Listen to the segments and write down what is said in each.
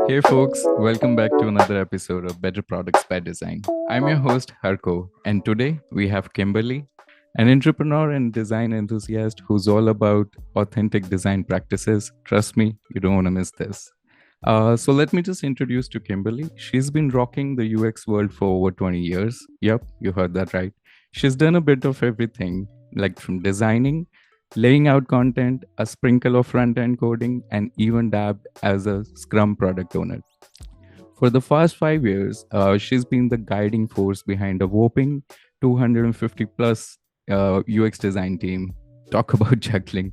Hey folks, welcome back to another episode of Better Products by Design. I'm your host Harko, and today we have Kimberly, an entrepreneur and design enthusiast who's all about authentic design practices. Trust me, you don't want to miss this. So let me just introduce to Kimberly. She's been rocking the UX world for over 20 years. Yep, you heard that right. She's done a bit of everything, like from designing, laying out content, a sprinkle of front end coding, and even dabbed as a Scrum product owner. For the past 5 years, she's been the guiding force behind a whopping 250 plus UX design team. Talk about juggling.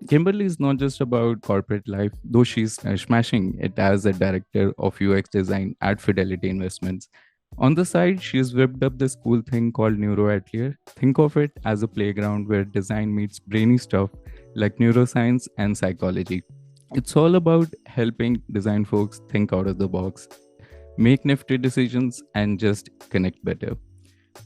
Kimberly is not just about corporate life, though she's smashing it as a director of UX design at Fidelity Investments. On the side, she's whipped up this cool thing called Neuro Atelier. Think of it as a playground where design meets brainy stuff like neuroscience and psychology. It's all about helping design folks think out of the box, make nifty decisions, and just connect better.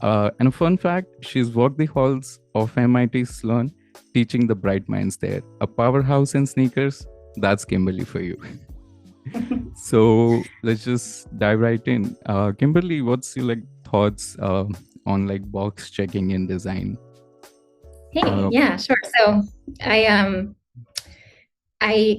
And a fun fact, she's walked the halls of MIT Sloan, teaching the bright minds there. A powerhouse in sneakers, that's Kimberly for you. So let's just dive right in. Kimberly, what's your thoughts on box checking in design? Hey, yeah, sure. So I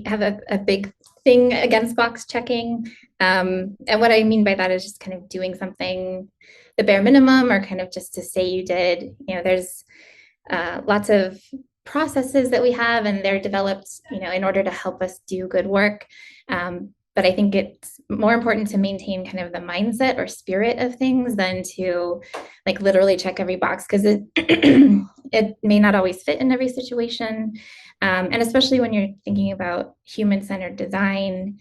have a big thing against box checking. And what I mean by that is just kind of doing something the bare minimum or kind of just to say you did. There's lots of processes that we have and they're developed, in order to help us do good work. But I think it's more important to maintain kind of the mindset or spirit of things than to literally check every box because it it may not always fit in every situation. And especially when you're thinking about human-centered design,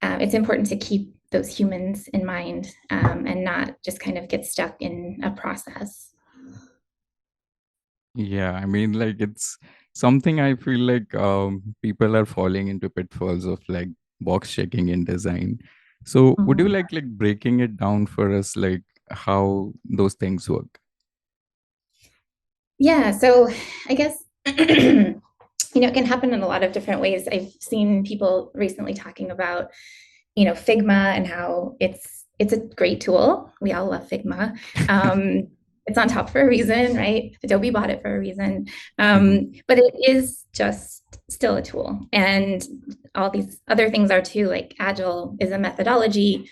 it's important to keep those humans in mind and not just kind of get stuck in a process. Yeah, I mean, it's something I feel people are falling into pitfalls of box checking in design. So would you Mhm. like breaking it down for us, how those things work? Yeah, so I guess it can happen in a lot of different ways. I've seen people recently talking about, Figma and how it's a great tool. We all love Figma. It's on top for a reason, right? Adobe bought it for a reason. Mhm. But it is just still a tool. And all these other things are too, like Agile is a methodology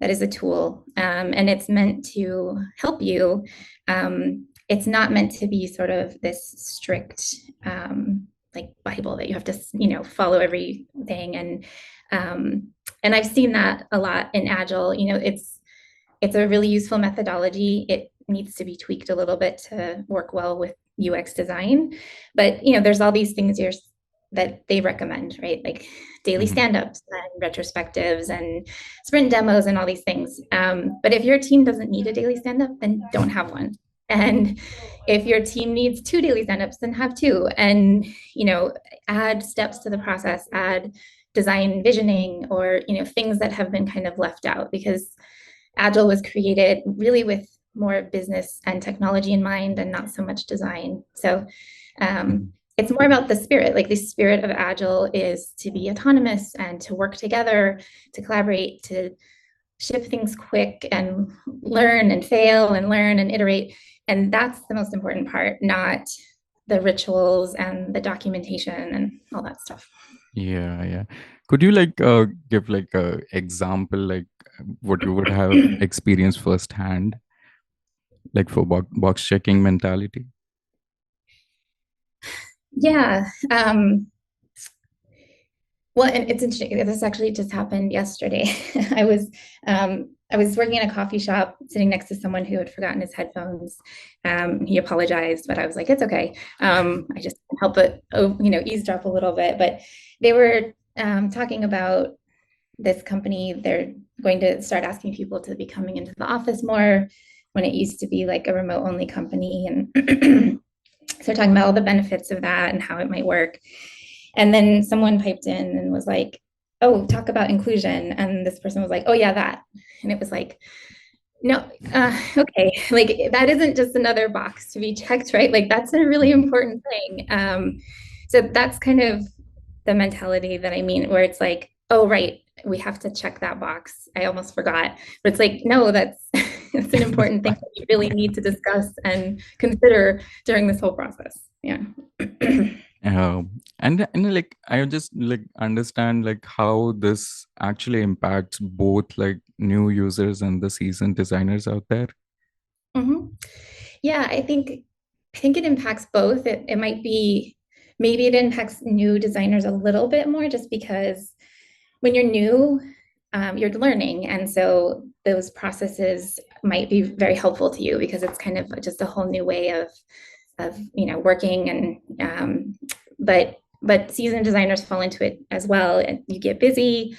that is a tool. And it's meant to help you. It's not meant to be sort of this strict Bible that you have to, follow everything. And I've seen that a lot in Agile. It's a really useful methodology. It needs to be tweaked a little bit to work well with UX design. But there's all these things that they recommend, right? Like daily Mhm. stand-ups and retrospectives and sprint demos and all these things. But if your team doesn't need a daily stand-up, then don't have one. And if your team needs two daily stand-ups, then have two. And add steps to the process, add design visioning, or things that have been kind of left out because Agile was created really with more business and technology in mind and not so much design. So Mhm. it's more about the spirit. Like the spirit of Agile is to be autonomous and to work together, to collaborate, to ship things quick and learn and fail and learn and iterate. And that's the most important part, not the rituals and the documentation and all that stuff. Yeah, yeah. Could you give a example what you would have experienced firsthand, for box checking mentality? Yeah. Well, and it's interesting. This actually just happened yesterday. I was working in a coffee shop, sitting next to someone who had forgotten his headphones. He apologized, but I was like, "It's okay." I just can't help but eavesdrop a little bit. But they were talking about this company. They're going to start asking people to be coming into the office more when it used to be like a remote only company, and so talking about all the benefits of that and how it might work. And then someone piped in and was like, "Oh, talk about inclusion." And this person was like, "Oh, yeah, that." And it was like, no, okay, like that isn't just another box to be checked, right? Like that's a really Mhm. important thing. So that's kind of the mentality that I mean, where it's like, oh, right, we have to check that box. I almost forgot, but it's like, no, that's it's an important thing that you really need to discuss and consider during this whole process. Yeah. And like I just like understand like how this actually impacts both like new users and the seasoned designers out there. hmm Yeah, I think it impacts both. It might be maybe it impacts new designers a little bit more just because when you're new, you're learning. And so those processes might be very helpful to you because it's kind of just a whole new way of working. And but seasoned designers fall into it as well. And you get busy,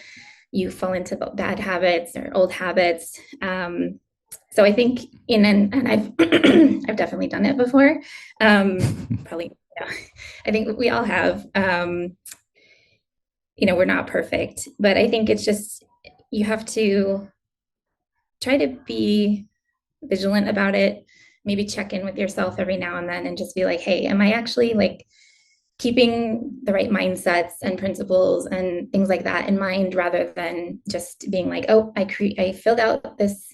you fall into bad habits or old habits. So I think and I've I've definitely done it before. Probably, I think we all have. We're not perfect, but I think it's just you have to try to be vigilant about it. Maybe check in with yourself every now and then and just be like, hey, am I actually like keeping the right mindsets and principles and things like that in mind rather than just being like, oh, I filled out this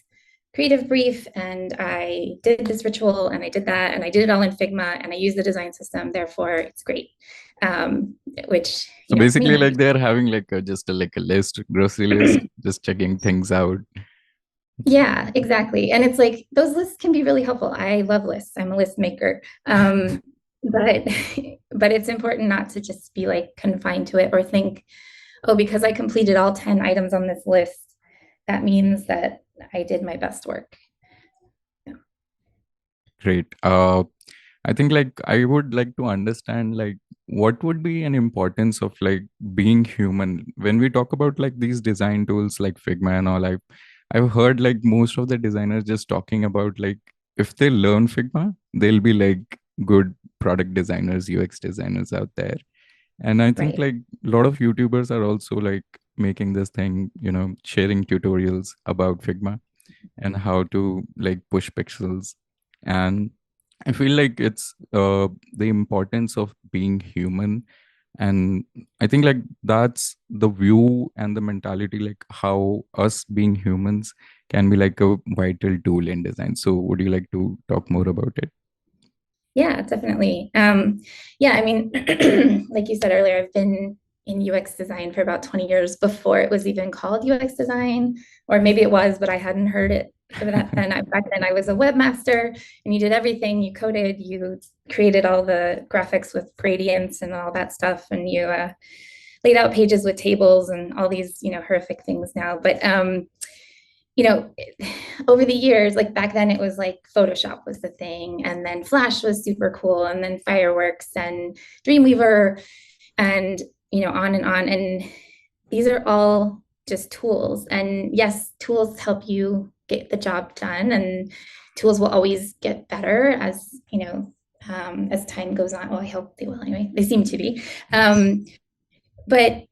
creative brief and I did this ritual and I did that and I did it all in Figma and I use the design system, therefore it's great. Which So may basically not like be. they're having like like a list, grocery list, just checking things out. Yeah, exactly. And it's like those lists can be really helpful. I love lists. I'm a list maker. But but it's important not to just be like confined to it or think, oh, because I completed all 10 items on this list, that means that I did my best work. Yeah. Great. I think like I would like to understand like what would be an importance of like being human when we talk about like these design tools like Figma and all. I've heard like most of the designers just talking about like if they learn Figma, they'll be like good product designers, UX designers out there. And I think Right. like a lot of YouTubers are also like making this thing, sharing tutorials about Figma and how to like push pixels. And I feel like it's the importance of being human. And I think like that's the view and the mentality, like how us being humans can be like a vital tool in design. So would you like to talk more about it? Yeah, definitely. Yeah, I mean, like you said earlier, I've been in UX design for about 20 years before it was even called UX design, or maybe it was, but I hadn't heard it that then. Back then, I was a webmaster, and you did everything. You coded, you created all the graphics with gradients and all that stuff, and you laid out pages with tables and all these, horrific things now. But you know, over the years, like back then it was like Photoshop was the thing, and then Flash was super cool, and then Fireworks and Dreamweaver, and on and on. And these are all just tools. And yes, tools help you get the job done, and tools will always get better as time goes on. Well, I hope they will anyway. They seem to be. But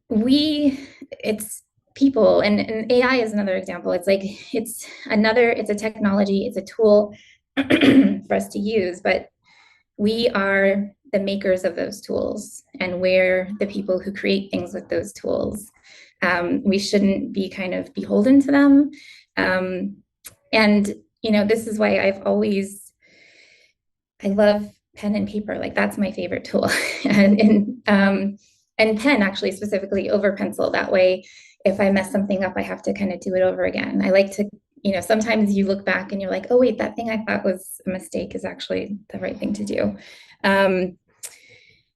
we it's people and AI is another example. It's like it's a technology, it's a tool for us to use, but we are the makers of those tools and we're the people who create things with those tools. We shouldn't be kind of beholden to them. And this is why I love pen and paper. Like that's my favorite tool. And pen actually specifically over pencil. That way, if I mess something up, I have to kind of do it over again. I like to, sometimes you look back and you're like, oh wait, that thing I thought was a mistake is actually the right thing to do. Um,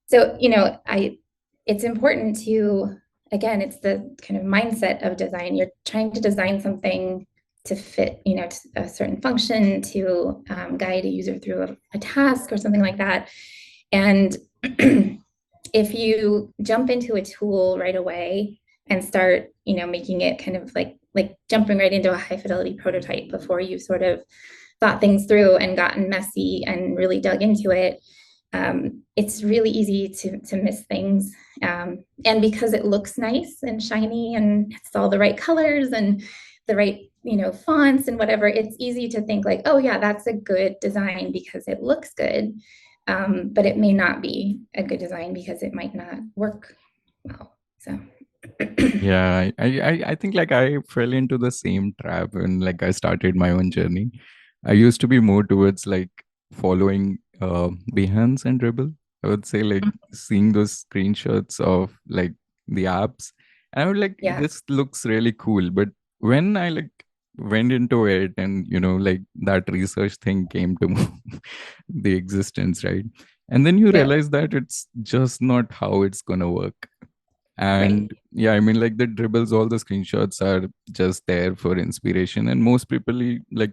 so, it's important to, again, it's the kind of mindset of design. You're trying to design something to fit, to a certain function, to guide a user through a task or something like that. And if you jump into a tool right away and start, making it kind of like jumping right into a high fidelity prototype before you've sort of thought things through and gotten messy and really dug into it, it's really easy to miss things. And because it looks nice and shiny and it's all the right colors and the right, fonts and whatever, it's easy to think like, oh yeah, that's a good design because it looks good. But it may not be a good design because it might not work well. So Yeah, I think like I fell into the same trap when like I started my own journey. I used to be more towards like following Behance and Dribble. I would say like seeing those screenshots of like the apps. And I would like Yeah, this looks really cool. But when I like went into it and like that research thing came to the existence, right? And then you yeah, realize that it's just not how it's gonna work. right. And yeah, I mean, like the dribbles, all the screenshots are just there for inspiration. And most people, like,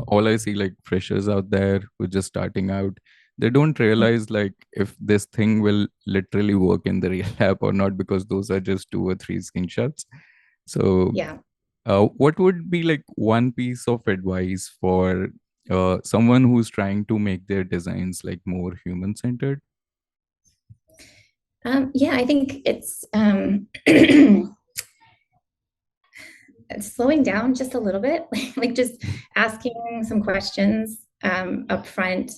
all I see, like, freshers out there who just starting out, they don't realize, like, if this thing will literally work in the real app or not, because those are just two or three screenshots. So, Yeah. what would be like one piece of advice for someone who's trying to make their designs like more human centered? Yeah, I think it's it's slowing down just a little bit, like just asking some questions up front.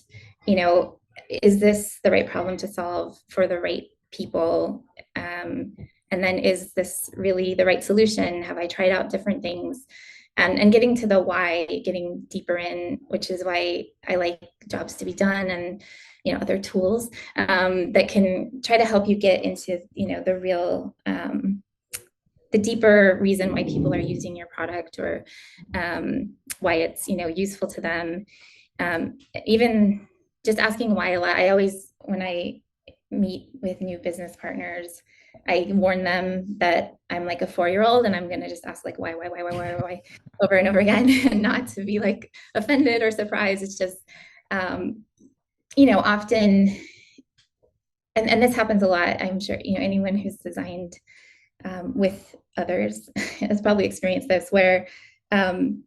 You know, is this the right problem to solve for the right people? And then is this really the right solution? Have I tried out different things? And getting to the why, getting deeper in, which is why I like jobs to be done and other tools that can try to help you get into the real the deeper reason why people are using your product or why it's useful to them. Even just asking why a lot. I always, when I meet with new business partners, I warn them that I'm like a 4-year-old and I'm going to just ask like why over and over again, and not to be like offended or surprised. It's just um, often, and this happens a lot. I'm sure anyone who's designed with others has probably experienced this, where um,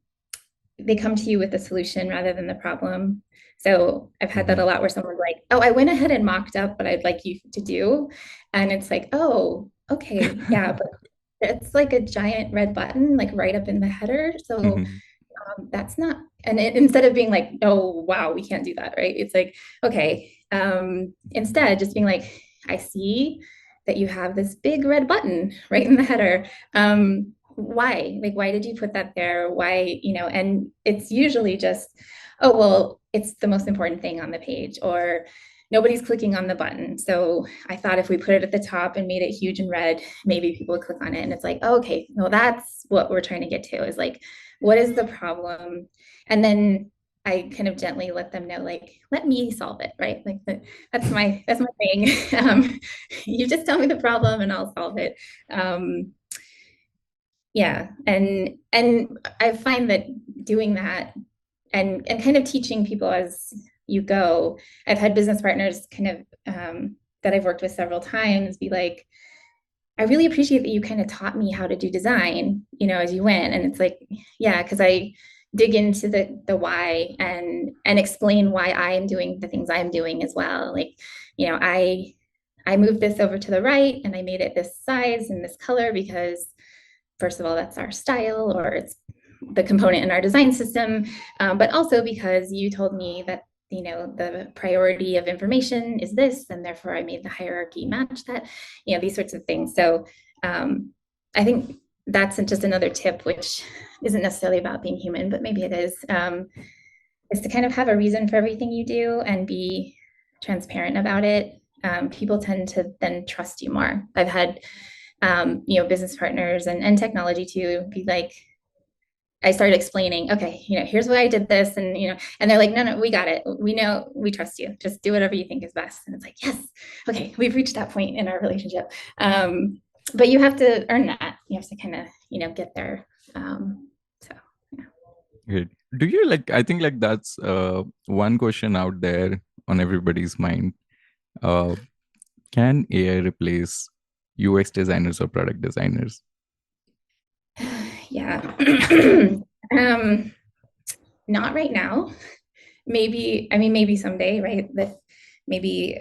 they come to you with the solution rather than the problem. So I've had that a Mhm. lot, where someone's like, "Oh, I went ahead and mocked up what I'd like you to do," and it's like, "Oh, okay, yeah, but it's like a giant red button, like right up in the header. So Mhm. that's not." And instead of being like, "Oh, wow, we can't do that," right? It's like, okay, instead, just being like, "I see that you have this big red button right in the header. Why? Like, why did you put that there? Why, and it's usually just, oh, well, it's the most important thing on the page, or nobody's clicking on the button. So I thought if we put it at the top and made it huge and red, maybe people would click on it." And it's like, oh, okay, well, that's what we're trying to get to, is like, what is the problem? And then I kind of gently let them know, like, let me solve it, right? Like that's my thing. You just tell me the problem and I'll solve it. Um, yeah, and I find that doing that and kind of teaching people as you go. I've had business partners kind of that I've worked with several times be like, I really appreciate that you kind of taught me how to do design, as you went. And it's like, yeah, because I dig into the why and explain why I am doing the things I'm doing as well. Like, I moved this over to the right and I made it this size and this color because, first of all, that's our style, or it's the component in our design system, but also because you told me that the priority of information is this, and therefore I made the hierarchy match that. These sorts of things. So I think that's just another tip, which isn't necessarily about being human, but maybe it is to kind of have a reason for everything you do and be transparent about it. People tend to then trust you more. I've had business partners and technology too be like, I started explaining, okay, here's why I did this. And, and they're like, no, no, we got it. We know, we trust you. Just do whatever you think is best. And it's like, yes, okay, we've reached that point in our relationship. But you have to earn that. You have to kind of, get there. So, yeah. Great. Do you like, I think like that's one question out there on everybody's mind. Uh, can AI replace UX designers or product designers? Yeah. um, Not right now. Maybe, I mean, maybe someday, right? That maybe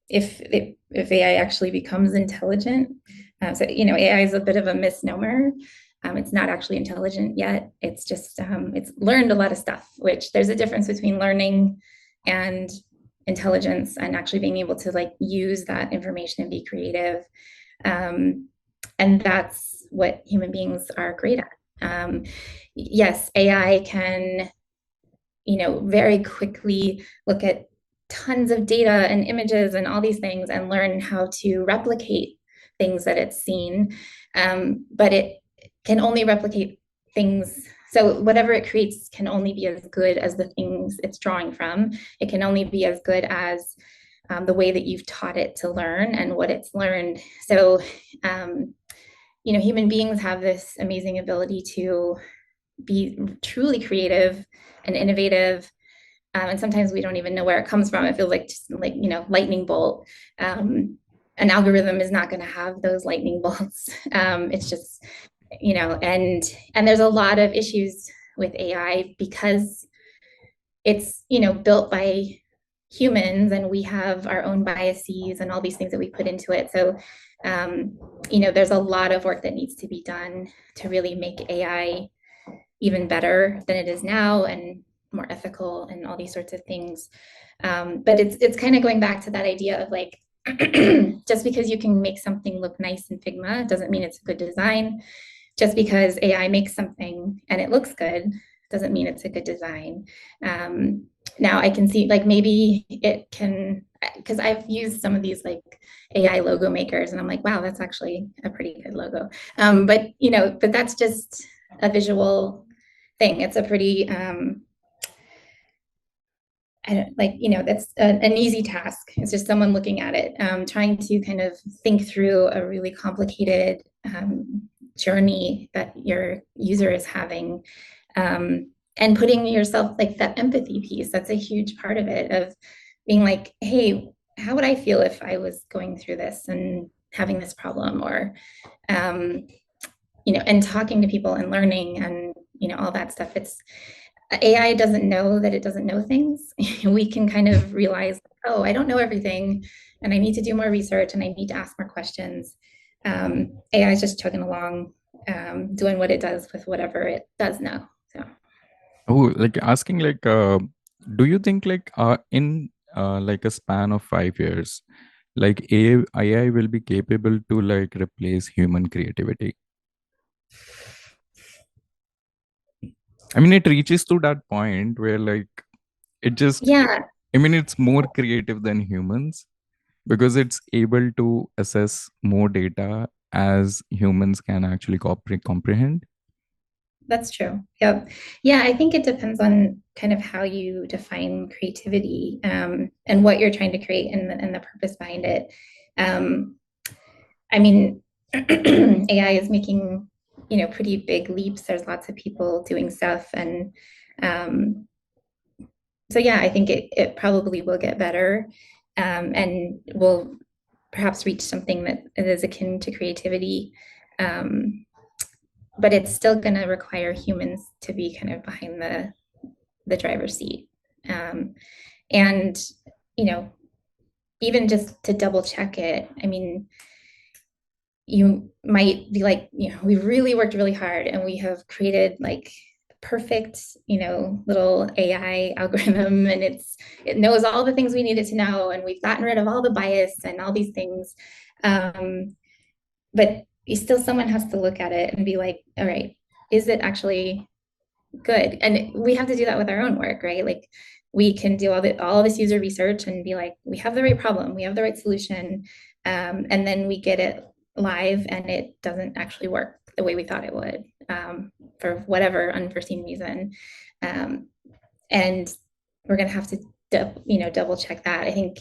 if AI actually becomes intelligent. So AI is a bit of a misnomer. It's not actually intelligent yet. It's just it's learned a lot of stuff. Which there's a difference between learning and intelligence, and actually being able to like use that information and be creative. And that's what human beings are great at. Yes, AI can, very quickly look at tons of data and images and all these things and learn how to replicate things that it's seen. But it can only replicate things. So whatever it creates can only be as good as the things it's drawing from. It can only be as good as the way that you've taught it to learn and what it's learned. So, human beings have this amazing ability to be truly creative and innovative. And sometimes we don't even know where it comes from. It feels like just like, lightning bolt. An algorithm is not going to have those lightning bolts. It's just, and there's a lot of issues with AI because it's, built by humans and we have our own biases and all these things that we put into it. So, there's a lot of work that needs to be done to really make AI even better than it is now and more ethical and all these sorts of things. But it's kind of going back to that idea of like, just because you can make something look nice in Figma doesn't mean it's a good design. Just because AI makes something and it looks good doesn't mean it's a good design. Now I can see like maybe it can, because I've used some of these like AI logo makers and I'm like, wow, that's actually a pretty good logo. But that's just a visual thing. It's a pretty I don't like, that's an easy task. It's just someone looking at it, trying to kind of think through a really complicated journey that your user is having, and putting yourself like that empathy piece. That's a huge part of it, of being like, hey, how would I feel if I was going through this and having this problem, or and talking to people and learning and all that stuff. It's AI doesn't know that it doesn't know things. We can kind of realize, oh, I don't know everything, and I need to do more research, and I need to ask more questions. AI is just chugging along, doing what it does with whatever it does know. So Oh, like asking like do you think like in like a span of 5 years, like AI will be capable to like replace human creativity? I mean, it reaches to that point where like it just, yeah, I mean, it's more creative than humans because it's able to assess more data as humans can actually comprehend. that's true. Yep. Yeah, I think it depends on kind of how you define creativity, and what you're trying to create and the purpose behind it. Um, I mean, AI is making, pretty big leaps. There's lots of people doing stuff. And um, so, yeah, I think it probably will get better, and will perhaps reach something that is akin to creativity. Um, but it's still going to require humans to be kind of behind the driver's seat. Um, and, you know, even just to double check it, I mean, you might be like, we really worked really hard and we have created like perfect, little AI algorithm, and it knows all the things we needed to know, and we've gotten rid of all the bias and all these things. But still someone has to look at it and be like, all right, is it actually good? And we have to do that with our own work, right? Like we can do all this user research and be like, we have the right problem, we have the right solution, and then we get it live and it doesn't actually work the way we thought it would, for whatever unforeseen reason, and we're going to have to double check that. I think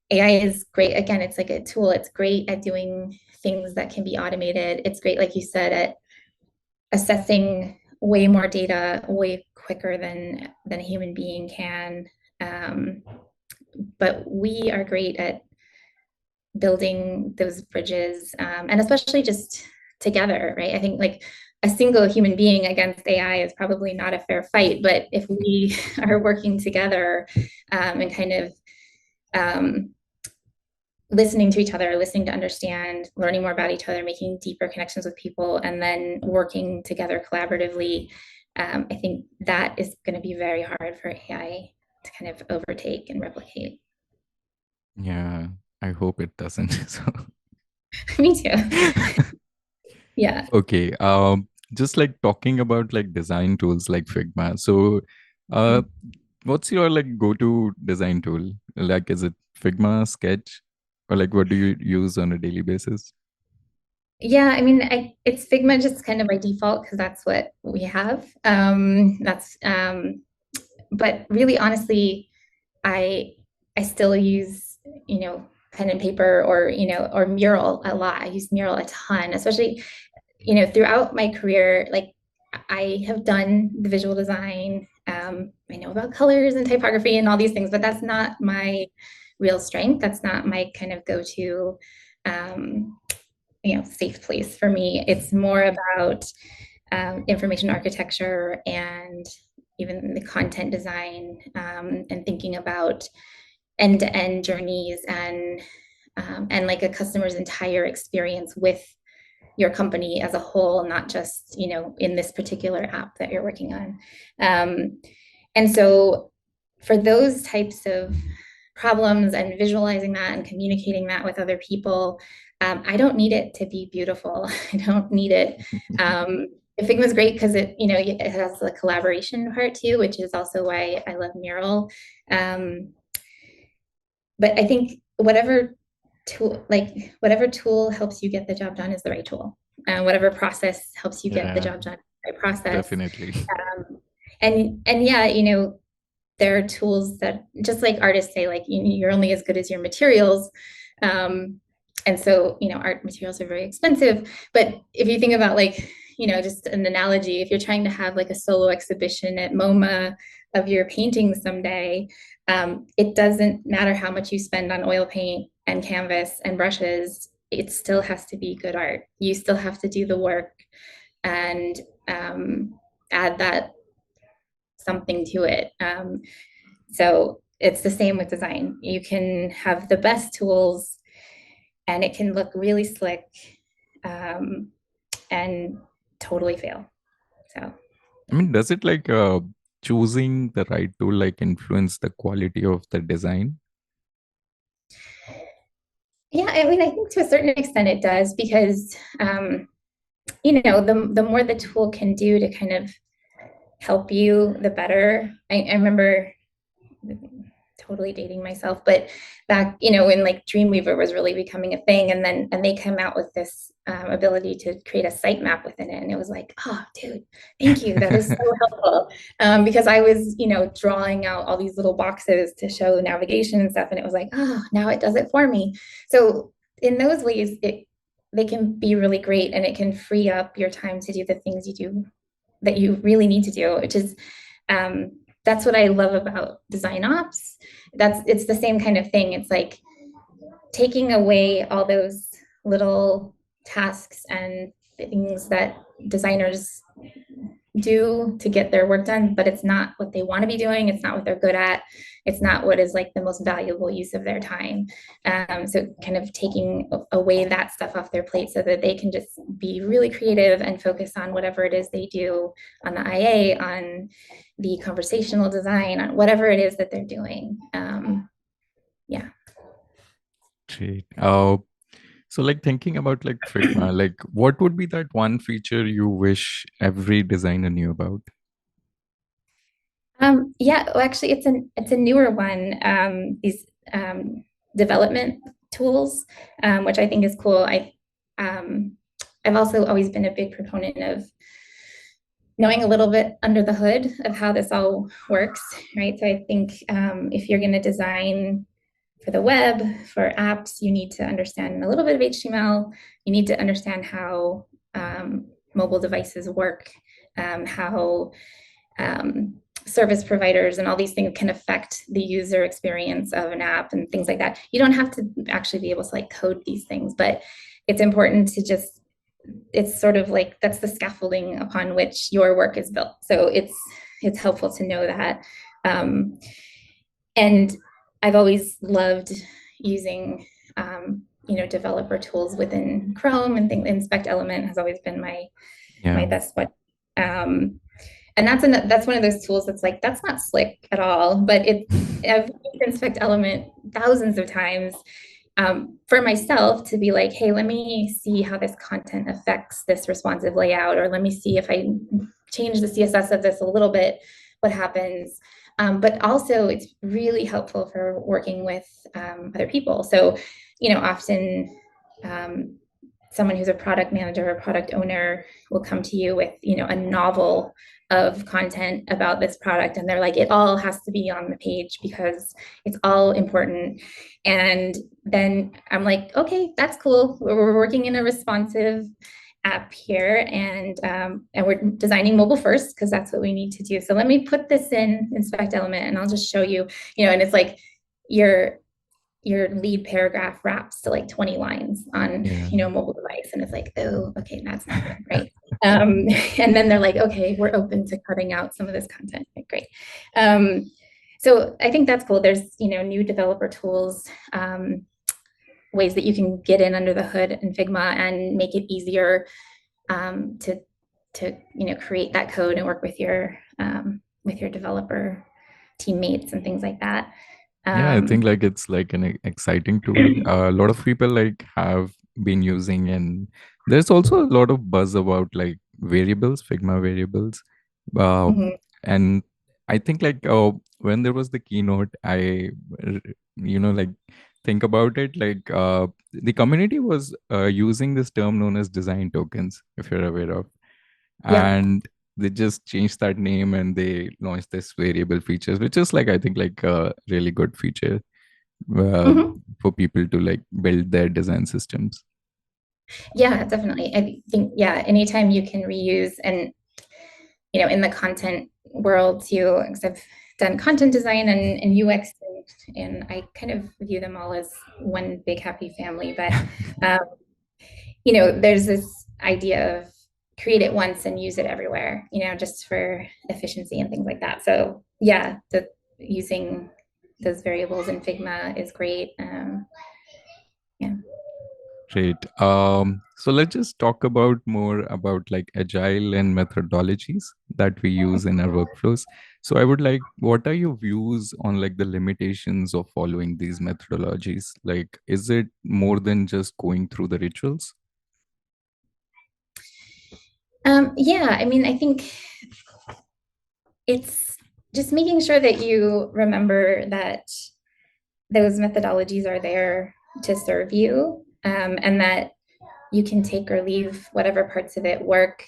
AI is great. Again, it's like a tool. It's great at doing things that can be automated. It's great, like you said, at assessing way more data way quicker than a human being can. Um, but we are great at building those bridges, and especially just together, right? I think like a single human being against AI is probably not a fair fight, but if we are working together, and kind of um, listening to each other, listening to understand, learning more about each other, making deeper connections with people, and then working together collaboratively, I think that is going to be very hard for AI to kind of overtake and replicate. Yeah, I hope it doesn't. So Me too. Yeah. Okay. Just like talking about like design tools like Figma. So, uh, what's your like go-to design tool? Like, is it Figma, Sketch, or like what do you use on a daily basis? Yeah, I mean, it's Figma just kind of by default because that's what we have. But really, honestly, I I still use, pen and paper or, or mural a lot. I use mural a ton, especially, throughout my career. Like I have done the visual design. I know about colors and typography and all these things, but that's not my real strength. That's not my kind of go-to um, safe place for me. It's more about information architecture and even the content design, and thinking about end-to-end journeys and like a customer's entire experience with your company as a whole, not just in this particular app that you're working on. Um, and so for those types of problems and visualizing that and communicating that with other people, I don't need it to be beautiful. I don't need it. Figma is great because it has the collaboration part too, which is also why I love Mural. Um, but I think whatever tool helps you get the job done is the right tool. Whatever process helps you get the Yeah, job done, the right process. definitely. Um, and yeah, there are tools that, just like artists say, like you're only as good as your materials. Um, and so, art materials are very expensive. But if you think about, like, just an analogy, if you're trying to have like a solo exhibition at MoMA of your paintings someday, it doesn't matter how much you spend on oil paint and canvas and brushes. It still has to be good art. You still have to do the work and add that something to it. So it's the same with design. You can have the best tools and it can look really slick, um, and totally fail. So, I mean, does it like choosing the right tool like influence the quality of the design? yeah, I mean, I think to a certain extent it does because, the more the tool can do to kind of help you, the better. I remember totally dating myself, but back, when like Dreamweaver was really becoming a thing, and they come out with this ability to create a sitemap within it, and it was like, oh, dude, thank you, that is so helpful. Because I was, drawing out all these little boxes to show navigation and stuff, and it was like, oh, now it does it for me. So in those ways, they can be really great, and it can free up your time to do the things you do that you really need to do, which is um, that's what I love about design ops. It's the same kind of thing. It's like taking away all those little tasks and things that designers do to get their work done, but it's not what they want to be doing. It's not what they're good at. It's not what is like the most valuable use of their time. So kind of taking away that stuff off their plate so that they can just be really creative and focus on whatever it is they do on the IA, on the conversational design, on whatever it is that they're doing. Yeah. Great. So like thinking about like Figma, like what would be that one feature you wish every designer knew about? Yeah, well, actually, it's a newer one. These development tools, which I think is cool. Um, I've also always been a big proponent of knowing a little bit under the hood of how this all works, right? So I think if you're going to design for the web, for apps, you need to understand a little bit of HTML. You need to understand how mobile devices work, how um, service providers and all these things can affect the user experience of an app and things like that. You don't have to actually be able to like code these things, but it's important to just, it's sort of like that's the scaffolding upon which your work is built. So it's helpful to know that. Um, and I've always loved using developer tools within Chrome and things. Inspect Element has always been my Yeah. best one. Um, and that's one of those tools that's like that's not slick at all, but I've used Inspect Element thousands of times. for myself to be like, hey, let me see how this content affects this responsive layout, or let me see if I change the CSS of this a little bit, what happens. But also it's really helpful for working with other people. So, often someone who's a product manager or product owner will come to you with, a novel of content about this product. And they're like, it all has to be on the page because it's all important. And then I'm like, okay, that's cool. We're working in a responsive app here, and we're designing mobile first because that's what we need to do. So let me put this in inspect element and I'll just show you, and it's like your lead paragraph wraps to like 20 lines on, Yeah. mobile device. And it's like, oh, okay, that's not good, right? And then they're like, okay, we're open to cutting out some of this content. Like, great. So I think that's cool. There's, new developer tools, ways that you can get in under the hood in Figma and make it easier to create that code and work with your developer teammates and things like that. Yeah, I think like it's like an exciting tool. A lot of people like have been using, and there's also a lot of buzz about like variables, Figma variables. Uh, Mhm. and I think like when there was the keynote, like think about it like the community was using this term known as design tokens, if you're aware of, Yep. and they just changed that name and they launched this variable features, which is like I think like a really good feature uh, Mhm. for people to like build their design systems. Yeah, definitely. I think, yeah, anytime you can reuse, and, in the content world too, because I've done content design and UX, and I kind of view them all as one big happy family. But, um, there's this idea of create it once and use it everywhere, just for efficiency and things like that. So yeah, using those variables in Figma is great. Yeah. Great. So let's just talk about more about like agile and methodologies that we use in our workflows. So I would like, what are your views on like the limitations of following these methodologies? Like, is it more than just going through the rituals? Yeah, I mean, I think it's just making sure that you remember that those methodologies are there to serve you, and that you can take or leave whatever parts of it work.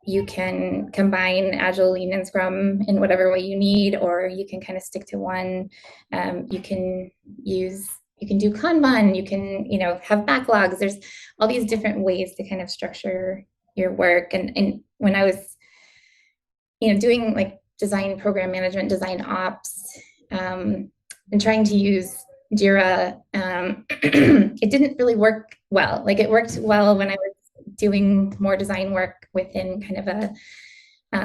You can combine Agile, Lean, and Scrum in whatever way you need, or you can kind of stick to one. You can do Kanban, you can, have backlogs. There's all these different ways to kind of structure your work. And when I was, doing like design program management, design ops, and trying to use Jira, it didn't really work well. Like, it worked well when I was doing more design work within kind of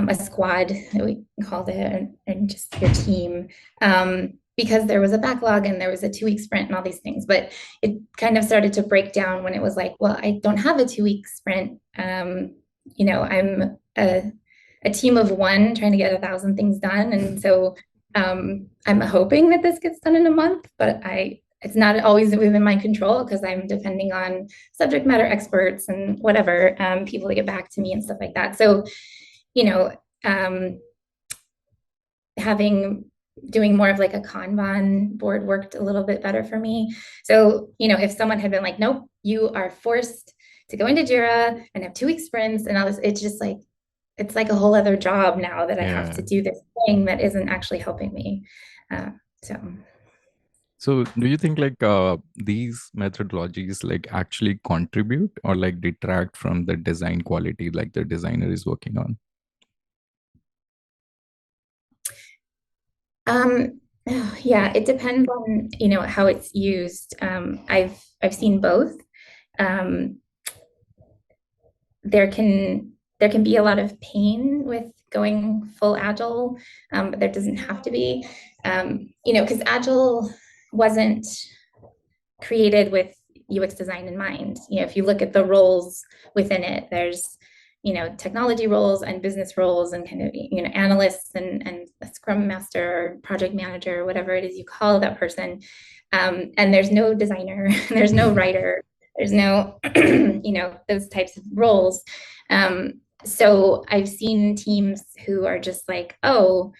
a squad that we called it, and just your team, because there was a backlog and there was a 2-week sprint and all these things. But it kind of started to break down when it was like, well, I don't have a 2-week sprint. I'm a team of one trying to get 1,000 things done. And so I'm hoping that this gets done in a month, but it's not always within my control because I'm depending on subject matter experts and whatever, people to get back to me and stuff like that. So, you know, um, doing more of like a Kanban board worked a little bit better for me. So, if someone had been like, nope, you are forced to go into Jira and have 2-week sprints and all this, it's like a whole other job now that I have Yeah. to do this thing that isn't actually helping me. So So do you think like these methodologies like actually contribute or like detract from the design quality like the designer is working on? Um, yeah, it depends on, how it's used. I've seen both. Um, there can be a lot of pain with going full agile, but there doesn't have to be. Because agile wasn't created with UX design in mind. If you look at the roles within it, there's technology roles and business roles and kind of, analysts and a scrum master or project manager, or whatever it is you call that person. And there's no designer, there's no writer, there's no, those types of roles. So I've seen teams who are just like, oh,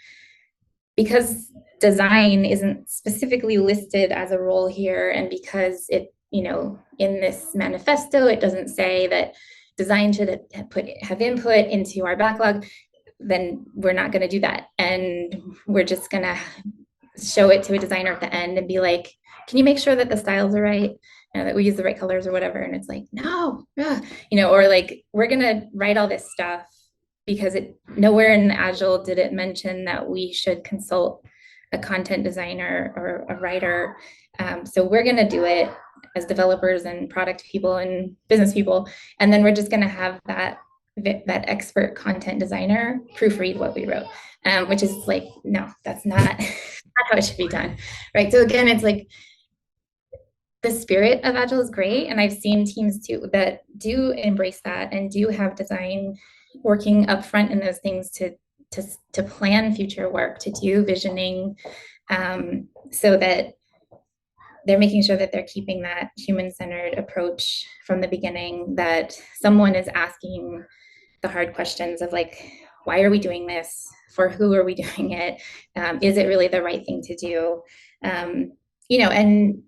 because design isn't specifically listed as a role here, and because it, in this manifesto, it doesn't say that design should have input into our backlog, then we're not going to do that. And we're just going to show it to a designer at the end and be like, can you make sure that the styles are right? That we use the right colors or whatever. And it's like, no, or like, we're going to write all this stuff because nowhere in Agile did it mention that we should consult a content designer or a writer. So we're going to do it as developers and product people and business people. And then we're just going to have that expert content designer proofread what we wrote, which is like, no, that's not how it should be done, right? So again, it's like the spirit of Agile is great. And I've seen teams too that do embrace that and do have design working up front in those things to plan future work, to do visioning, so that they're making sure that they're keeping that human-centered approach from the beginning, that someone is asking the hard questions of like, why are we doing this? For who are we doing it? Is it really the right thing to do? And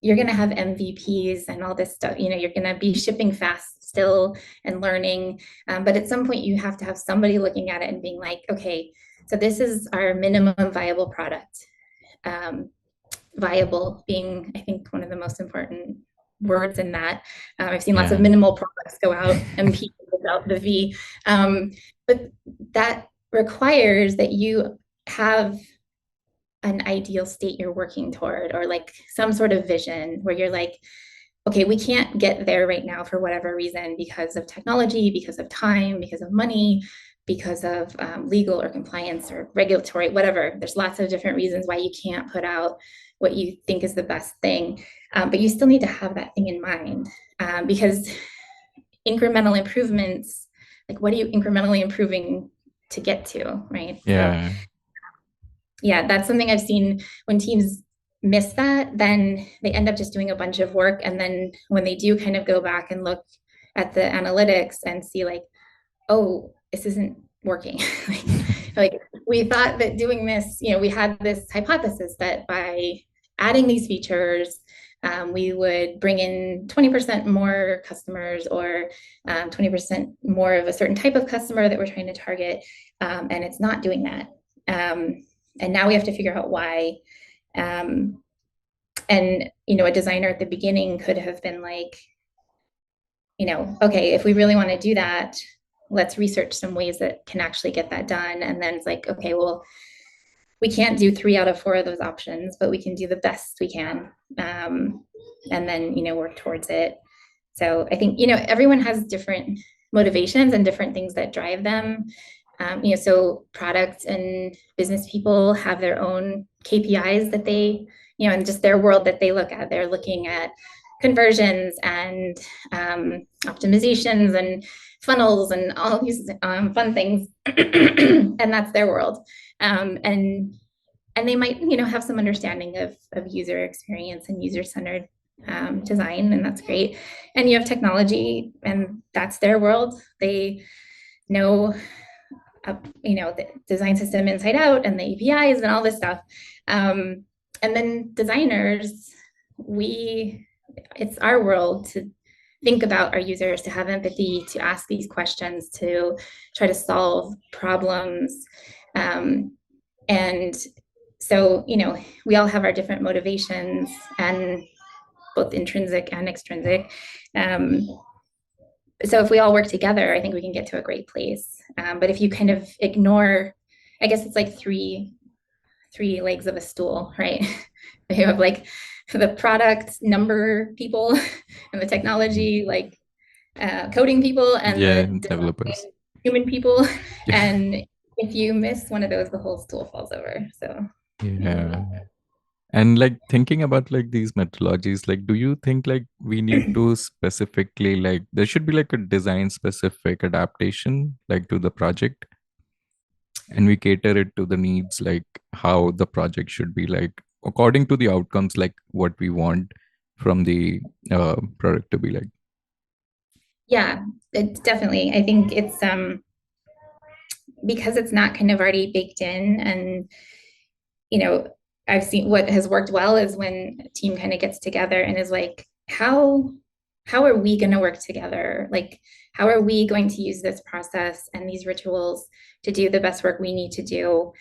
you're going to have MVPs and all this stuff. You're going to be shipping fast still and learning. But at some point, you have to have somebody looking at it and being like, okay, so this is our minimum viable product. Viable being, I think, one of the most important words in that. I've seen lots of minimal products go out and without the V. But that requires that you have an ideal state you're working toward, or like some sort of vision where you're like, okay, we can't get there right now for whatever reason, because of technology, because of time, because of money, because of legal or compliance or regulatory, whatever. There's lots of different reasons why you can't put out what you think is the best thing. But you still need to have that thing in mind, because incremental improvements, like what are you incrementally improving to get to, right? Yeah. So, yeah, that's something I've seen when teams miss that, then they end up just doing a bunch of work. And then when they do kind of go back and look at the analytics and see like, oh, this isn't working. like we thought that doing this, we had this hypothesis that by adding these features, we would bring in 20% more customers, or 20% more of a certain type of customer that we're trying to target. And it's not doing that. And now we have to figure out why. And, a designer at the beginning could have been like, okay, if we really want to do that, let's research some ways that can actually get that done. And then it's like, okay, well, we can't do 3 out of 4 of those options, but we can do the best we can. And then, work towards it. So I think, everyone has different motivations and different things that drive them. So product and business people have their own KPIs that they, and just their world that they look at. They're looking at conversions and optimizations and funnels and all these fun things. And that's their world. And they might, have some understanding of user experience and user-centered design, and that's great. And you have technology, and that's their world. They know the design system inside out and the APIs and all this stuff. And then designers, it's our world to think about our users, to have empathy, to ask these questions, to try to solve problems. And so, we all have our different motivations, and both intrinsic and extrinsic. So if we all work together, I think we can get to a great place. But if you kind of ignore, I guess it's like three legs of a stool, right? You have like the product number people and the technology, like coding people, and the developers, human people. And if you miss one of those, the whole stool falls over. So yeah. And like thinking about like these methodologies, like do you think like we need to specifically like there should be like a design specific adaptation like to the project, and we cater it to the needs like how the project should be like according to the outcomes like what we want from the product to be like. Yeah, it definitely. I think it's because it's not kind of already baked in, and you know, I've seen what has worked well is when a team kind of gets together and is like, how are we going to work together? Like, how are we going to use this process and these rituals to do the best work we need to do,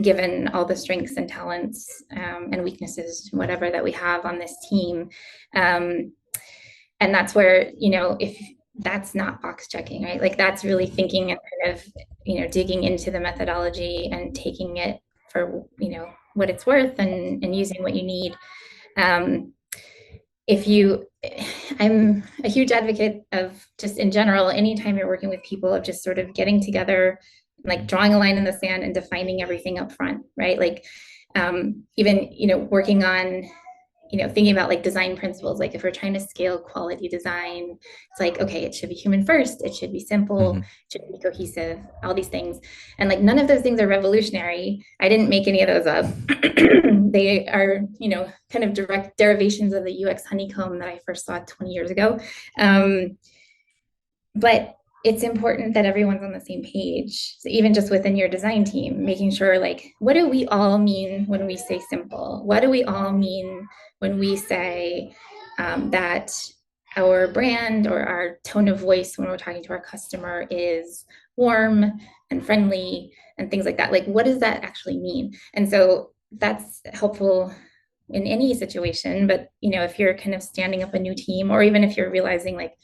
given all the strengths and talents and weaknesses, whatever that we have on this team. Um, and that's where, if that's not box checking, right? Like that's really thinking and kind of, digging into the methodology and taking it for, what it's worth, and using what you need. Um, if you I'm a huge advocate of, just in general, anytime you're working with people, of just sort of getting together, like drawing a line in the sand and defining everything up front, right? Like even working on, thinking about like design principles. Like if we're trying to scale quality design, it's like, okay, it should be human first, it should be simple, Mhm. it should be cohesive, all these things. And like none of those things are revolutionary. I didn't make any of those up. They are, kind of direct derivations of the UX honeycomb that I first saw 20 years ago. But it's important that everyone's on the same page. So even just within your design team, making sure, like, what do we all mean when we say simple? What do we all mean when we say that our brand or our tone of voice when we're talking to our customer is warm and friendly and things like that? Like, what does that actually mean? And so that's helpful in any situation. But if you're kind of standing up a new team, or even if you're realizing like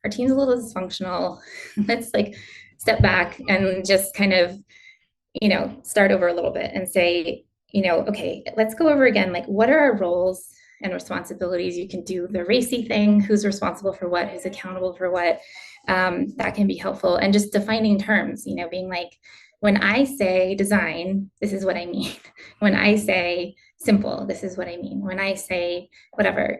our team's a little dysfunctional, let's like step back and just kind of, start over a little bit and say, okay, let's go over again, like what are our roles and responsibilities? You can do the racy thing, who's responsible for what, who's accountable for what. That can be helpful. And just defining terms, being like, when I say design, this is what I mean. When I say simple, this is what I mean. When I say whatever.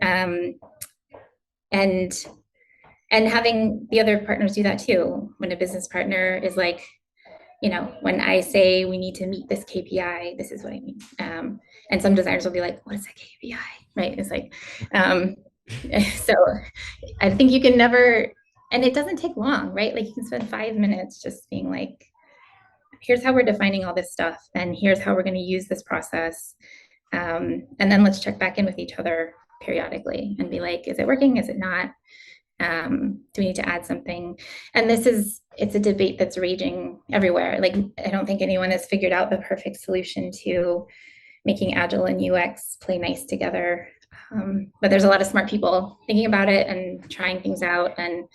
And having the other partners do that too. When a business partner is like, when I say we need to meet this KPI, this is what I mean. And some designers will be like, what is a KPI? Right? It's like, so I think you can never, and it doesn't take long, right? Like you can spend 5 minutes just being like, here's how we're defining all this stuff, and here's how we're going to use this process. And then let's check back in with each other periodically and be like, is it working? Is it not? Do we need to add something? And it's a debate that's raging everywhere. Like, I don't think anyone has figured out the perfect solution to making Agile and UX play nice together. But there's a lot of smart people thinking about it and trying things out. And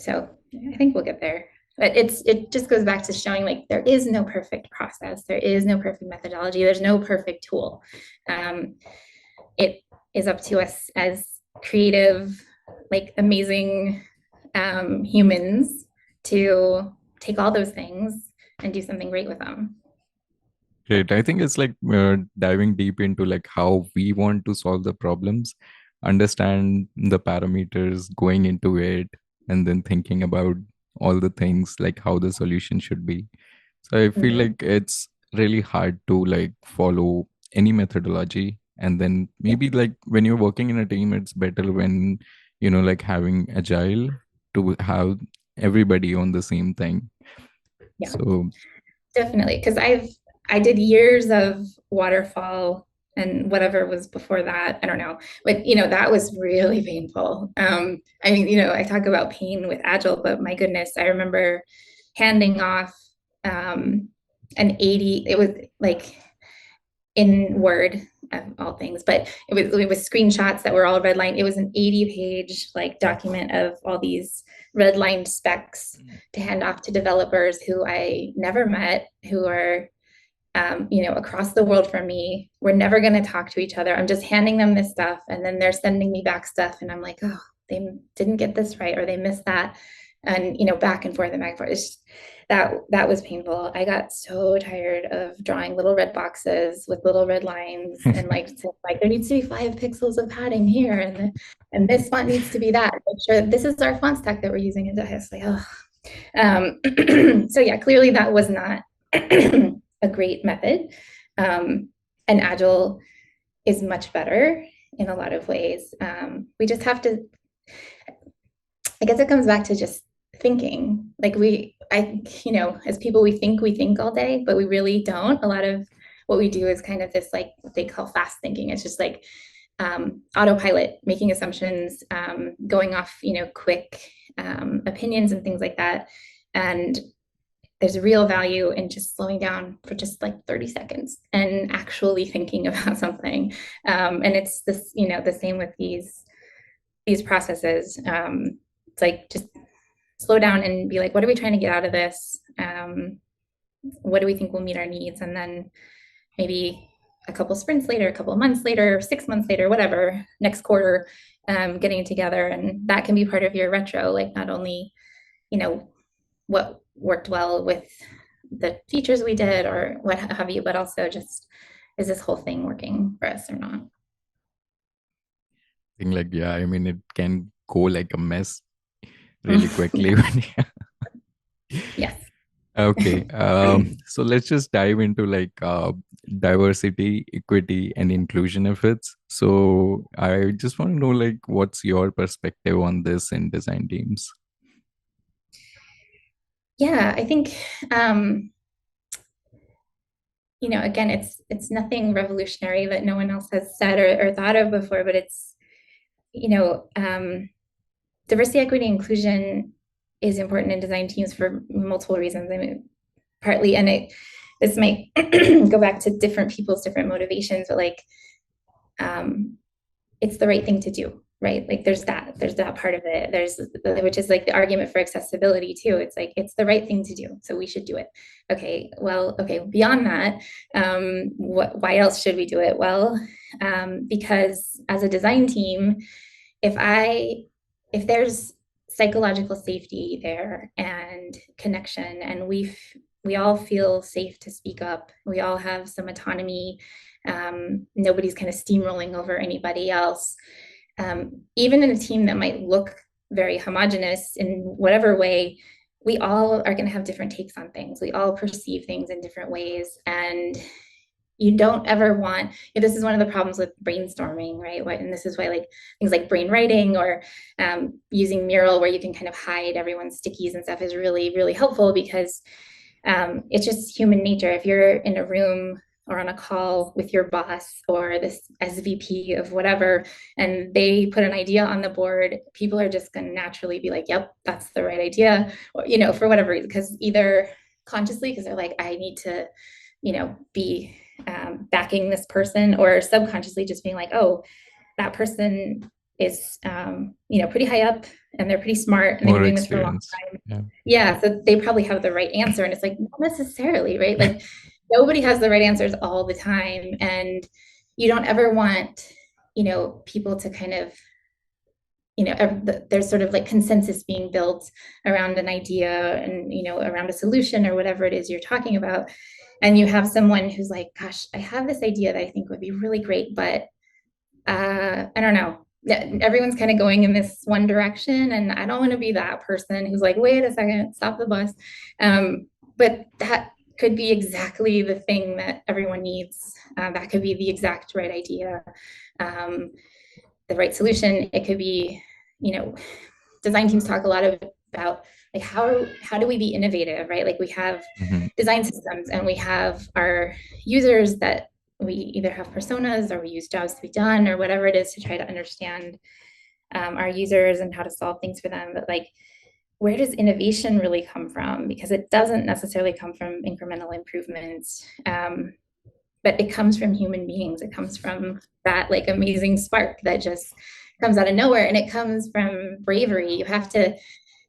so I think we'll get there. But it just goes back to showing like there is no perfect process. There is no perfect methodology. There's no perfect tool. It is up to us as creative, like amazing humans to take all those things and do something great with them. Great. I think it's like diving deep into like how we want to solve the problems, understand the parameters going into it, and then thinking about all the things like how the solution should be. So I feel Mm-hmm. like it's really hard to like follow any methodology. And then Yeah. maybe like when you're working in a team, it's better when, like having agile to have everybody on the same thing. Yeah, So, definitely. Because I did years of waterfall and whatever was before that. I don't know. But that was really painful. I mean, I talk about pain with Agile, but my goodness, I remember handing off um an 80, it was like in Word of all things, but it was screenshots that were all redlined. It was an 80-page like document of all these redlined specs to hand off to developers who I never met, who are across the world from me. We're never going to talk to each other. I'm just handing them this stuff, and then they're sending me back stuff, and I'm like, oh, they didn't get this right, or they missed that, and back and forth and back and forth. that was painful. I got so tired of drawing little red boxes with little red lines and like there needs to be 5 pixels of padding here and this font needs to be that. Make sure this is our font stack that we're using. And it's like, oh. So yeah, clearly that was not a great method. And Agile is much better in a lot of ways. We just have to, I guess it comes back to just thinking. As people, we think all day, but we really don't. A lot of what we do is kind of this, like what they call fast thinking. It's just like autopilot, making assumptions, going off, quick opinions and things like that. And there's real value in just slowing down for just like 30 seconds and actually thinking about something. And it's this, the same with these processes. It's like just slow down and be like, what are we trying to get out of this? What do we think will meet our needs? And then maybe a couple sprints later, a couple of months later, 6 months later, whatever, next quarter, getting together. And that can be part of your retro, like not only, what worked well with the features we did or what have you, but also just, is this whole thing working for us or not? Thing like, yeah, I mean, it can go like a mess really quickly. Yes. Okay. So let's just dive into like diversity, equity, and inclusion efforts. So I just want to know like what's your perspective on this in design teams? Yeah, I think again, it's nothing revolutionary that no one else has said or thought of before, but it's diversity, equity, inclusion is important in design teams for multiple reasons. I mean, partly, and this might go back to different people's different motivations, but like it's the right thing to do, right? Like there's that part of it. Which is like the argument for accessibility too. It's like it's the right thing to do, so we should do it. Okay, well, okay. Beyond that, why else should we do it? Well, because as a design team, if there's psychological safety there and connection, and we all feel safe to speak up, we all have some autonomy, nobody's kind of steamrolling over anybody else, even in a team that might look very homogenous in whatever way, we all are going to have different takes on things. We all perceive things in different ways, and you don't ever want, this is one of the problems with brainstorming, right? And this is why like things like brain writing or using Mural, where you can kind of hide everyone's stickies and stuff, is really, really helpful, because it's just human nature. If you're in a room or on a call with your boss or this SVP of whatever, and they put an idea on the board, people are just going to naturally be like, yep, that's the right idea, or, for whatever reason, because either consciously, because they're like, I need to, be backing this person, or subconsciously just being like, oh, that person is, pretty high up and they're pretty smart and they've More been doing this for a long experience. time. Yeah. Yeah. So they probably have the right answer. And it's like, not necessarily, right? Like nobody has the right answers all the time. And you don't ever want, people to kind of, there's sort of like consensus being built around an idea and, around a solution or whatever it is you're talking about. And you have someone who's like, gosh, I have this idea that I think would be really great, but I don't know. Everyone's kind of going in this one direction, and I don't want to be that person who's like, wait a second, stop the bus. But that could be exactly the thing that everyone needs. That could be the exact right idea, the right solution. It could be, design teams talk a lot about like how do we be innovative, right? Like we have design systems and we have our users that we either have personas or we use jobs to be done or whatever it is to try to understand our users and how to solve things for them. But like, where does innovation really come from? Because it doesn't necessarily come from incremental improvements, but it comes from human beings. It comes from that like amazing spark that just comes out of nowhere, and it comes from bravery. You have to,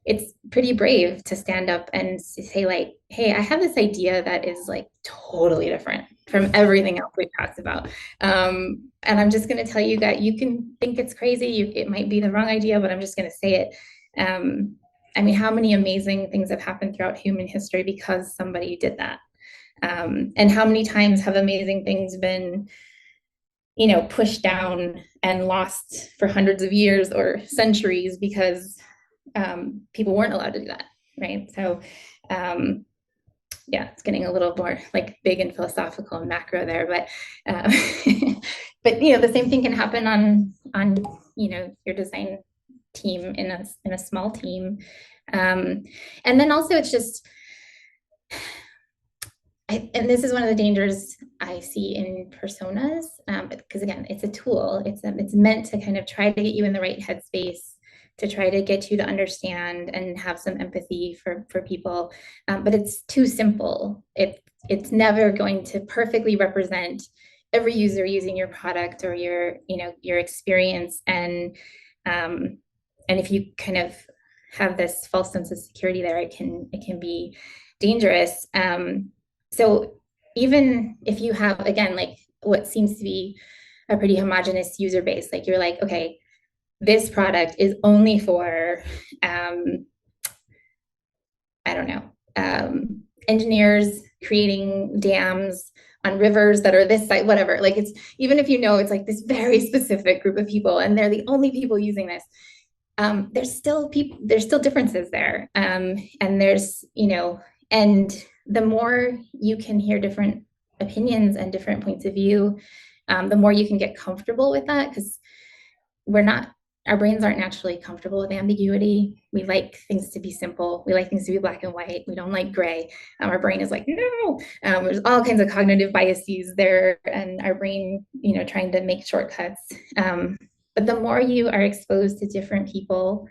it's pretty brave to stand up and say like, hey, I have this idea that is like totally different from everything else we've talked about. And I'm just going to tell you that you can think it's crazy. It might be the wrong idea, but I'm just going to say it. I mean, how many amazing things have happened throughout human history because somebody did that? And how many times have amazing things been, pushed down and lost for hundreds of years or centuries because people weren't allowed to do that, right? So, um, yeah, it's getting a little more like big and philosophical and macro there, but uh, but the same thing can happen on your design team in a small team, um, and then also it's just and this is one of the dangers I see in personas, because again, it's a tool. It's meant to kind of try to get you in the right headspace, to try to get you to understand and have some empathy for people. But it's too simple. It's never going to perfectly represent every user using your product or your experience. And if you kind of have this false sense of security there, it can be dangerous. So even if you have, again, like what seems to be a pretty homogenous user base, like you're like, okay, this product is only for, I don't know, engineers creating dams on rivers that are this site, whatever. Like it's, even if it's like this very specific group of people and they're the only people using this, there's still differences there. And and the more you can hear different opinions and different points of view, the more you can get comfortable with that, because we're not our brains aren't naturally comfortable with ambiguity. We like things to be simple. We like things to be black and white. We don't like gray. Our brain is like, no. There's all kinds of cognitive biases there, and our brain, trying to make shortcuts. But the more you are exposed to different people,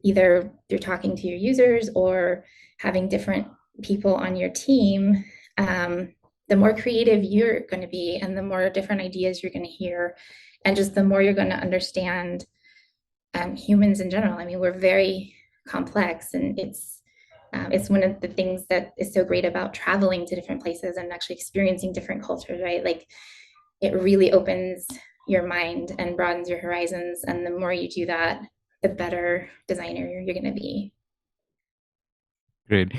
either you're talking to your users or having different people on your team, the more creative you're going to be, and the more different ideas you're going to hear, and just the more you're going to understand humans in general. I mean, we're very complex, and it's one of the things that is so great about traveling to different places and actually experiencing different cultures, right? Like it really opens your mind and broadens your horizons. And the more you do that, the better designer you're going to be. Great.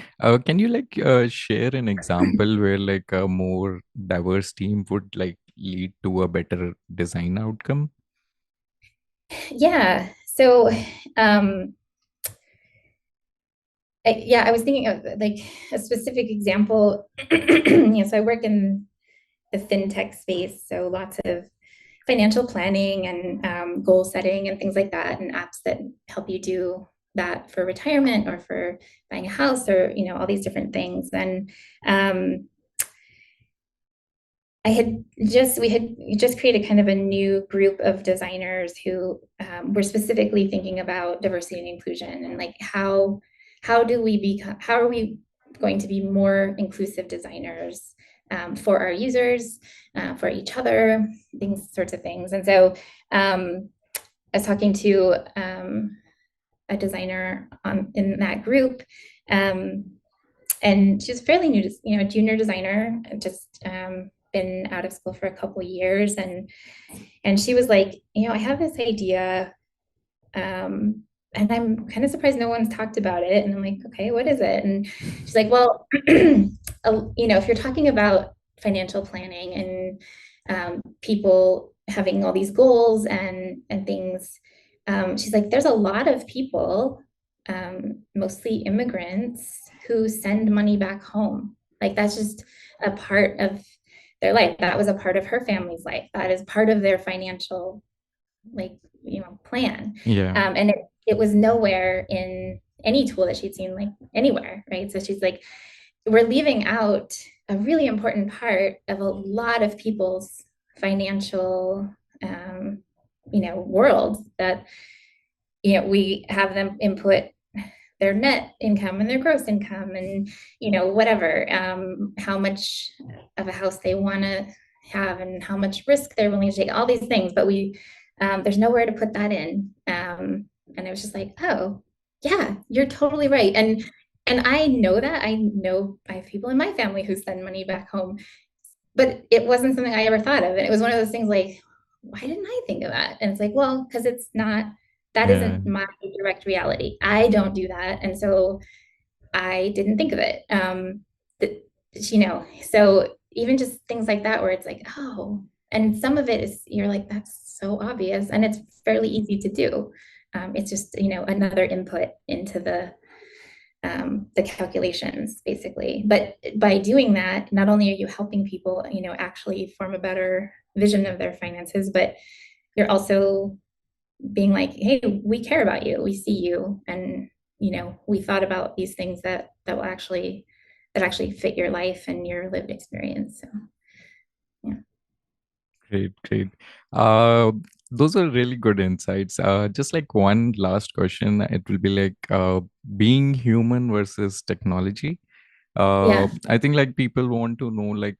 Can you share an example where like a more diverse team would like lead to a better design outcome? Yeah. So, I was thinking of like a specific example. So I work in the fintech space, so lots of financial planning and goal setting and things like that, and apps that help you do that for retirement or for buying a house, or all these different things. And um, we had just created kind of a new group of designers who were specifically thinking about diversity and inclusion, and like how are we going to be more inclusive designers for our users, for each other, things sorts of things. And so I was talking to a designer in that group, and she's fairly new, a junior designer, just been out of school for a couple of years, and she was like, I have this idea, and I'm kind of surprised no one's talked about it. And I'm like, okay, what is it? And she's like, well, if you're talking about financial planning and people having all these goals and things, she's like, there's a lot of people, mostly immigrants, who send money back home. Like that's just a part of their life. That was a part of her family's life. That is part of their financial, like, plan. Yeah. And it was nowhere in any tool that she'd seen, like anywhere, right? So she's like, we're leaving out a really important part of a lot of people's financial, world, that we have them input their net income and their gross income, and whatever, how much of a house they want to have and how much risk they're willing to take, all these things, but there's nowhere to put that in. And I was just like, oh yeah, you're totally right. And I know that. I have people in my family who send money back home, but it wasn't something I ever thought of. And it was one of those things like, why didn't I think of that? And it's like, well, because it's not That Yeah. isn't my direct reality. I don't do that. And so I didn't think of it. So even just things like that, where it's like, oh, and some of it is, you're like, that's so obvious. And it's fairly easy to do. It's just, another input into the calculations, basically. But by doing that, not only are you helping people, actually form a better vision of their finances, but you're also being like, hey, we care about you, we see you, and we thought about these things that actually fit your life and your lived experience. So yeah. Great, great. Uh, those are really good insights. Just like one last question, it will be like being human versus technology. Yeah. I think like people want to know like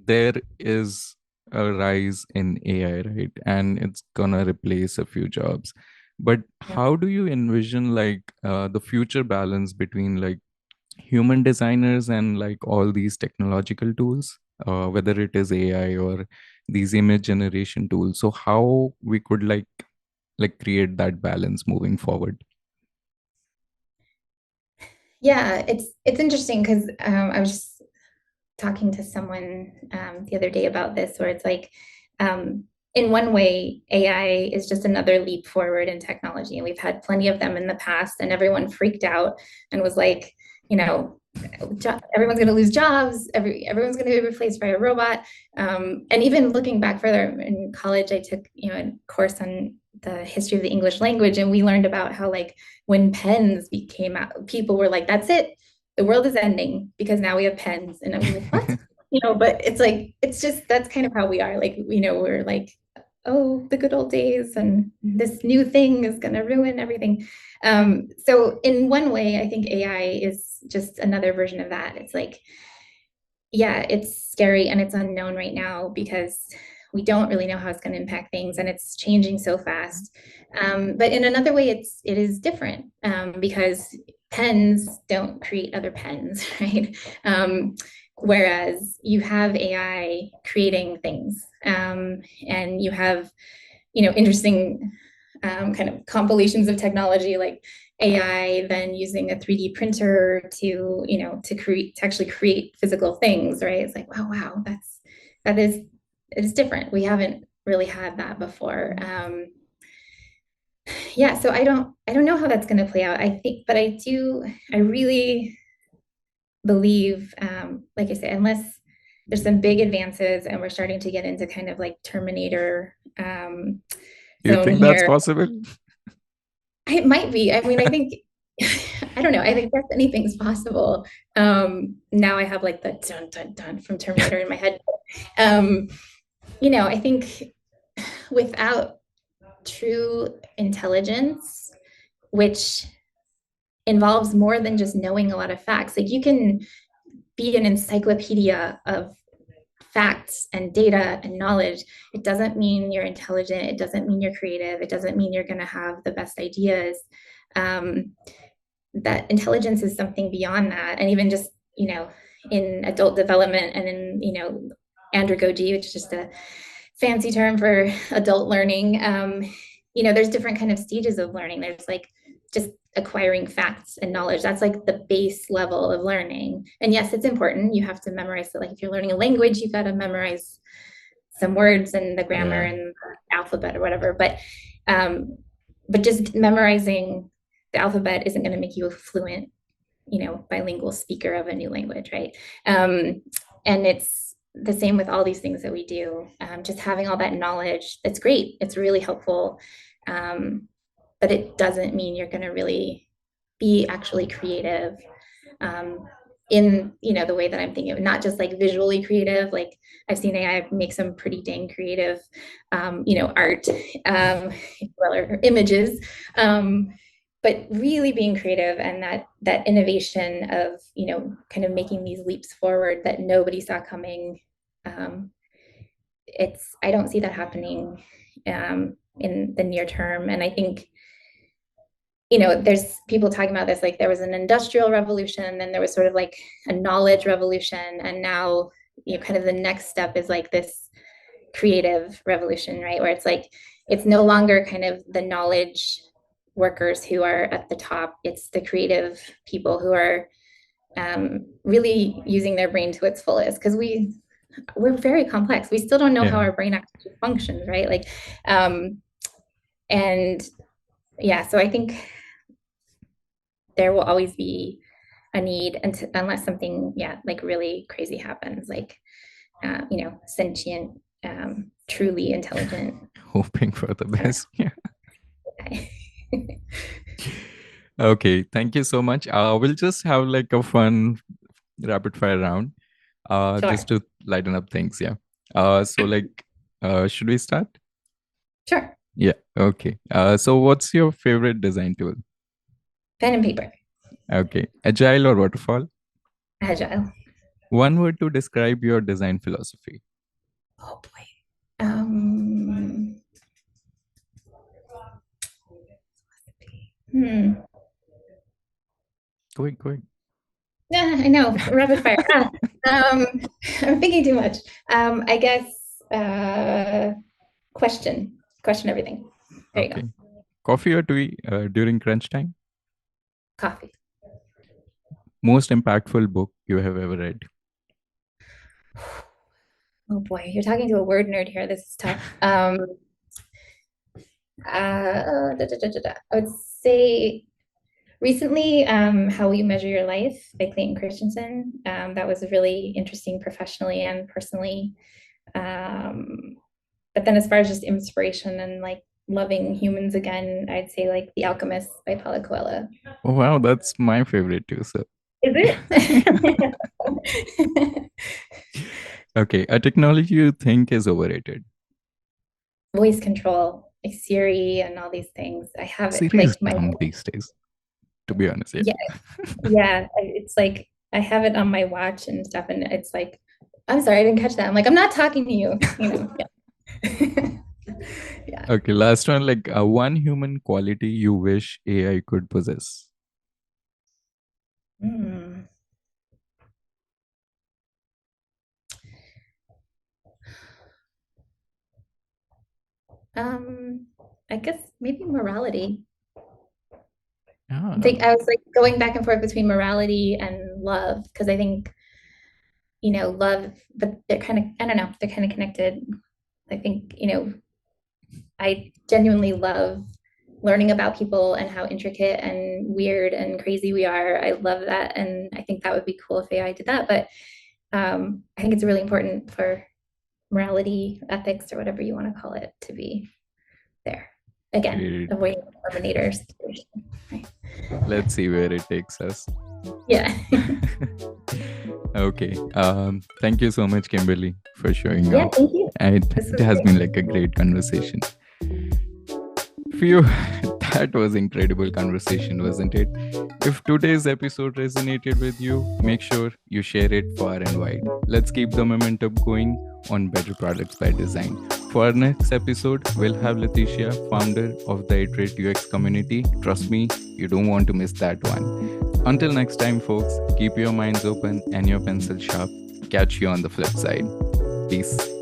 there is a rise in AI, right? And it's gonna replace a few jobs. But Yeah. how do you envision like the future balance between like human designers and like all these technological tools, whether it is AI or these image generation tools? So how we could like create that balance moving forward? Yeah, it's interesting because I was just talking to someone the other day about this, where it's like, um, in one way, AI is just another leap forward in technology. And we've had plenty of them in the past, and everyone freaked out and was like, you know, everyone's going to lose jobs. Everyone's going to be replaced by a robot. And even looking back further in college, I took, a course on the history of the English language, and we learned about how, like, when pens became out, people were like, that's it, the world is ending because now we have pens. And I was like, what? But it's like, it's just, that's kind of how we are. Like, we're like, oh, the good old days, and this new thing is going to ruin everything. So in one way, I think AI is just another version of that. It's like, yeah, it's scary and it's unknown right now because we don't really know how it's going to impact things, and it's changing so fast. But in another way, it is different, because pens don't create other pens, right? Whereas you have AI creating things, and you have interesting kind of compilations of technology, like AI then using a 3D printer to actually create physical things, right? It's like, wow, that is different. We haven't really had that before. Yeah, so I don't know how that's going to play out. I think, but I really believe, like I said, unless there's some big advances and we're starting to get into kind of like Terminator Do you zone think that's here. possible? It might be. I mean, I think, I don't know. I think that's anything's possible. Now I have like the dun dun dun from Terminator in my head. Um, I think without true intelligence, which involves more than just knowing a lot of facts, like you can be an encyclopedia of facts and data and knowledge. It doesn't mean you're intelligent. It doesn't mean you're creative. It doesn't mean you're going to have the best ideas. Um, that intelligence is something beyond that. And even just, in adult development and in, andragogy, which is just a fancy term for adult learning, there's different kind of stages of learning. There's like just acquiring facts and knowledge. That's like the base level of learning. And yes, it's important. You have to memorize it. Like if you're learning a language, you've got to memorize some words and the grammar Yeah. and the alphabet or whatever. But just memorizing the alphabet isn't going to make you a fluent, bilingual speaker of a new language, right? And it's the same with all these things that we do. Just having all that knowledge, that's great. It's really helpful. But it doesn't mean you're going to really be actually creative, um, in the way that I'm thinking of, not just like visually creative. Like I've seen AI make some pretty dang creative, art, or images, but really being creative, and that innovation of kind of making these leaps forward that nobody saw coming. Um, I don't see that happening in the near term, and I think there's people talking about this, like there was an industrial revolution, then there was sort of like a knowledge revolution, and now kind of the next step is like this creative revolution, right? Where it's like it's no longer kind of the knowledge workers who are at the top. It's the creative people who are really using their brain to its fullest, because we're very complex. We still don't know how Yeah. our brain actually functions, right? Like, and yeah, so I think there will always be a need unless something, yeah, like really crazy happens, like, sentient, truly intelligent. Hoping for the I don't best. Yeah. know. Okay. Thank you so much. We'll just have like a fun rapid fire round, Sure, just to lighten up things. Yeah. So like, should we start? sure. Yeah. Okay. So what's your favorite design tool? Pen and paper. Okay. Agile or waterfall? Agile. One word to describe your design philosophy. Oh boy. Hmm. Quick, quick. Yeah, I know. Rapid fire. Um, I'm thinking too much. I guess question everything. There you go. Okay. Coffee or tea during crunch time? Coffee. Most impactful book you have ever read? Oh boy, you're talking to a word nerd here. This is tough. I would say recently, How Will You Measure Your Life by Clayton Christensen. That was really interesting professionally and personally. But then as far as just inspiration and like loving humans again, I'd say like The Alchemist by Paulo Coelho. Oh, wow, that's my favorite too. So, Is it? okay, a technology you think is overrated. Voice control, like Siri and all these things. I have it Siri is like my dumb these days, to be honest. Yeah. yeah, yeah. It's like I have it on my watch and stuff, and it's like, I'm sorry, I didn't catch that. I'm like, I'm not talking to you, Yeah. Yeah. Okay, last one. Like one human quality you wish AI could possess. Hmm. Um, I guess maybe morality. Ah, I was like going back and forth between morality and love, because I think, love, but they're kind of, I don't know, they're kind of connected. I think, I genuinely love learning about people and how intricate and weird and crazy we are. I love that. And I think that would be cool if AI did that. But I think it's really important for morality, ethics, or whatever you want to call it, to be there. Again, great. avoiding the Terminator situation. Right? Let's see where it takes us. Yeah. Okay. Thank you so much, Kimberly, for showing Yeah, up. thank you. It has been like a great conversation. Phew, that was incredible conversation, wasn't it? If today's episode resonated with you, make sure you share it far and wide. Let's keep the momentum going on Better Products by Design. For our next episode, we'll have Leticia, founder of the Iterate UX community. Trust me, you don't want to miss that one. Until next time, folks, keep your minds open and your pencil sharp. Catch you on the flip side. Peace.